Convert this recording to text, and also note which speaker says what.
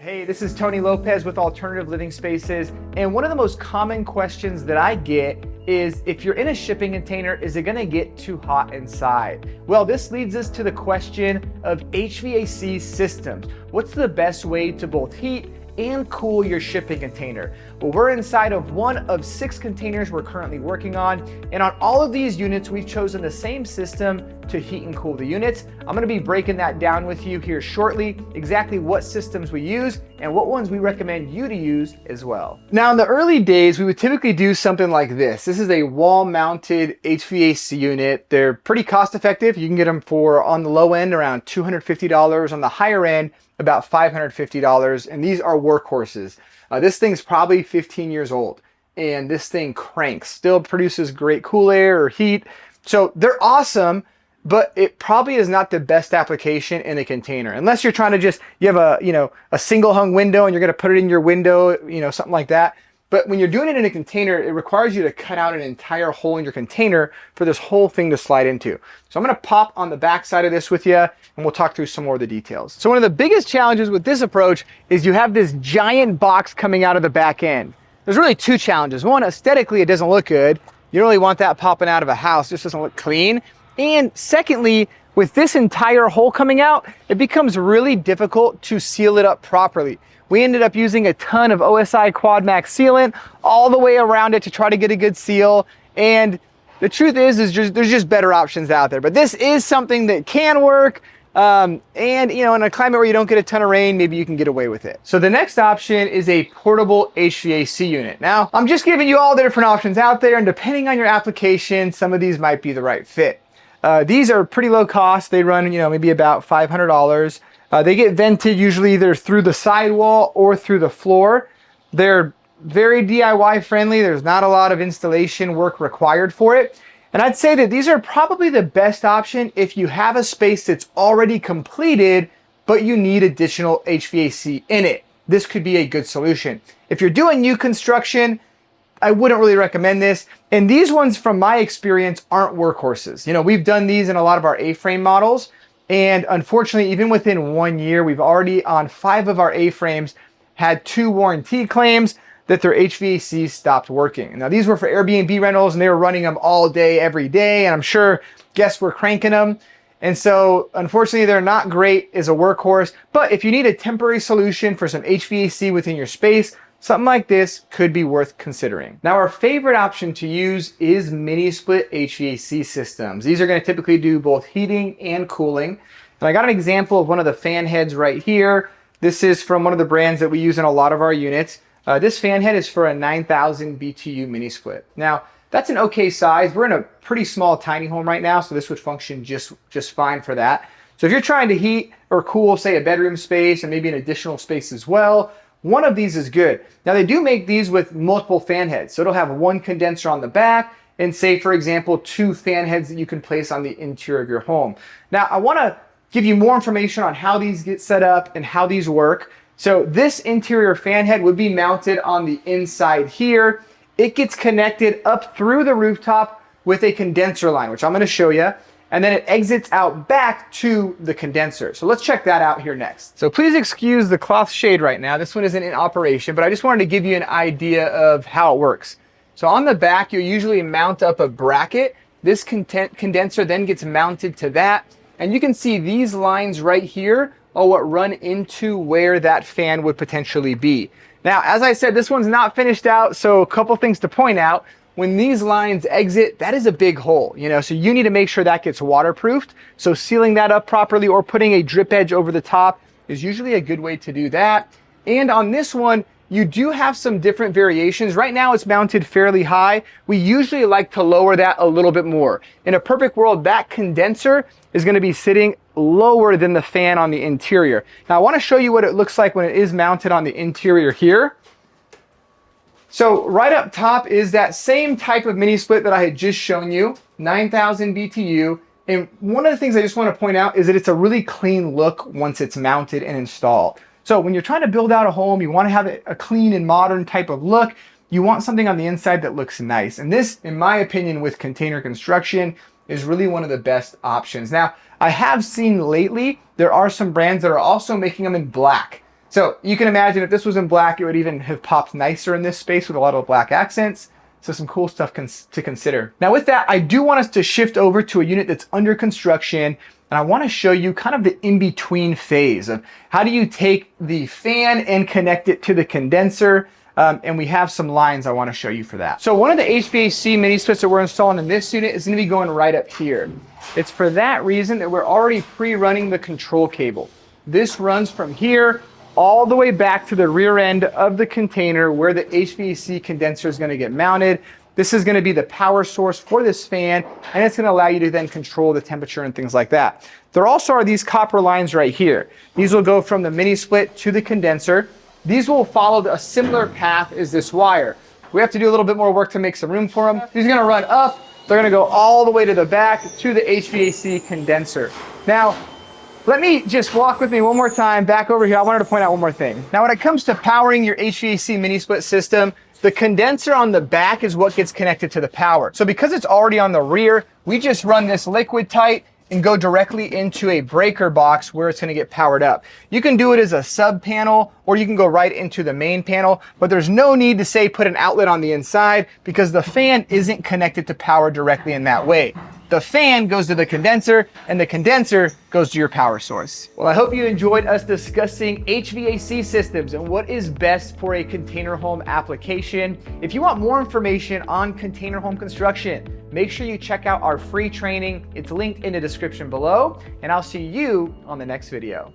Speaker 1: Hey, this is Tony Lopez with Alternative Living Spaces, and one of the most common questions that I get is, if you're in a shipping container, is it gonna get too hot inside? Well, this leads us to the question of HVAC systems. What's the best way to both heat and cool your shipping container? Well, we're inside of one of 6 containers we're currently working on, and on all of these units, we've chosen the same system to heat and cool the units. I'm gonna be breaking that down with you here shortly, exactly what systems we use and what ones we recommend you to use as well. Now, in the early days, we would typically do something like this. This is a wall-mounted HVAC unit. They're pretty cost-effective. You can get them for, on the low end, around $250. On the higher end, about $550, and these are workhorses. This thing's probably 15 years old, and this thing cranks, still produces great cool air or heat. So they're awesome, but it probably is not the best application in a container, unless you're trying to just, you have a single hung window and you're gonna put it in your window, something like that. But when you're doing it in a container, it requires you to cut out an entire hole in your container for this whole thing to slide into. So I'm gonna pop on the back side of this with you, and we'll talk through some more of the details. So one of the biggest challenges with this approach is you have this giant box coming out of the back end. There's really 2 challenges. One, aesthetically, it doesn't look good. You don't really want that popping out of a house. It just doesn't look clean. And secondly, with this entire hole coming out, it becomes really difficult to seal it up properly. We ended up using a ton of OSI Quad Max sealant all the way around it to try to get a good seal. And the truth is there's just better options out there. But this is something that can work. And in a climate where you don't get a ton of rain, maybe you can get away with it. So the next option is a portable HVAC unit. Now, I'm just giving you all the different options out there, and depending on your application, some of these might be the right fit. These are pretty low cost. They run, maybe about $500. They get vented usually either through the sidewall or through the floor. They're very DIY friendly. There's not a lot of installation work required for it. And I'd say that these are probably the best option if you have a space that's already completed, but you need additional HVAC in it. This could be a good solution. If you're doing new construction, I wouldn't really recommend this. And these ones, from my experience, aren't workhorses. We've done these in a lot of our A-frame models. And unfortunately, even within 1 year, we've already, on 5 of our A-frames, had 2 warranty claims that their HVAC stopped working. Now, these were for Airbnb rentals, and they were running them all day, every day. And I'm sure guests were cranking them. And so, unfortunately, they're not great as a workhorse. But if you need a temporary solution for some HVAC within your space, something like this could be worth considering. Now, our favorite option to use is mini split HVAC systems. These are going to typically do both heating and cooling. And I got an example of one of the fan heads right here. This is from one of the brands that we use in a lot of our units. This fan head is for a 9,000 BTU mini split. Now, that's an okay size. We're in a pretty small tiny home right now, so this would function just fine for that. So if you're trying to heat or cool, say, a bedroom space and maybe an additional space as well, one of these is good. Now, they do make these with multiple fan heads. So it'll have 1 condenser on the back and, say, for example, 2 fan heads that you can place on the interior of your home. Now, I want to give you more information on how these get set up and how these work. So this interior fan head would be mounted on the inside here. It gets connected up through the rooftop with a condenser line, which I'm going to show you. And then it exits out back to the condenser. So let's check that out here next. So please excuse the cloth shade right now. This one isn't in operation, but I just wanted to give you an idea of how it works. So on the back, you usually mount up a bracket. This condenser then gets mounted to that. And you can see these lines right here are what run into where that fan would potentially be. Now, as I said, this one's not finished out, so a couple things to point out. When these lines exit, that is a big hole, so you need to make sure that gets waterproofed. So sealing that up properly or putting a drip edge over the top is usually a good way to do that. And on this one, you do have some different variations. Right now it's mounted fairly high. We usually like to lower that a little bit more. In a perfect world, that condenser is going to be sitting lower than the fan on the interior. Now I want to show you what it looks like when it is mounted on the interior here. So right up top is that same type of mini split that I had just shown you, 9,000 BTU. And one of the things I just want to point out is that it's a really clean look once it's mounted and installed. So when you're trying to build out a home, you want to have a clean and modern type of look. You want something on the inside that looks nice. And this, in my opinion, with container construction, is really one of the best options. Now, I have seen lately, there are some brands that are also making them in black. So you can imagine if this was in black, it would even have popped nicer in this space with a lot of black accents. So some cool stuff to consider. Now with that, I do want us to shift over to a unit that's under construction, and I want to show you kind of the in-between phase of how do you take the fan and connect it to the condenser. And we have some lines I want to show you for that. So one of the HVAC mini splits that we're installing in this unit is going to be going right up here. It's for that reason that we're already pre-running the control cable. This runs from here all the way back to the rear end of the container where the HVAC condenser is going to get mounted. This is going to be the power source for this fan, and it's going to allow you to then control the temperature and things like that. There also are these copper lines right here. These will go from the mini split to the condenser. These will follow a similar path as this wire. We have to do a little bit more work to make some room for them. These are going to run up. They're going to go all the way to the back to the HVAC condenser. Now, let me just walk with me one more time back over here. I wanted to point out one more thing. Now, when it comes to powering your HVAC mini split system, the condenser on the back is what gets connected to the power. So because it's already on the rear, we just run this liquid tight and go directly into a breaker box where it's going to get powered up. You can do it as a sub panel, or you can go right into the main panel, but there's no need to say put an outlet on the inside because the fan isn't connected to power directly in that way. The fan goes to the condenser and the condenser goes to your power source. Well, I hope you enjoyed us discussing HVAC systems and what is best for a container home application. If you want more information on container home construction, make sure you check out our free training. It's linked in the description below, and I'll see you on the next video.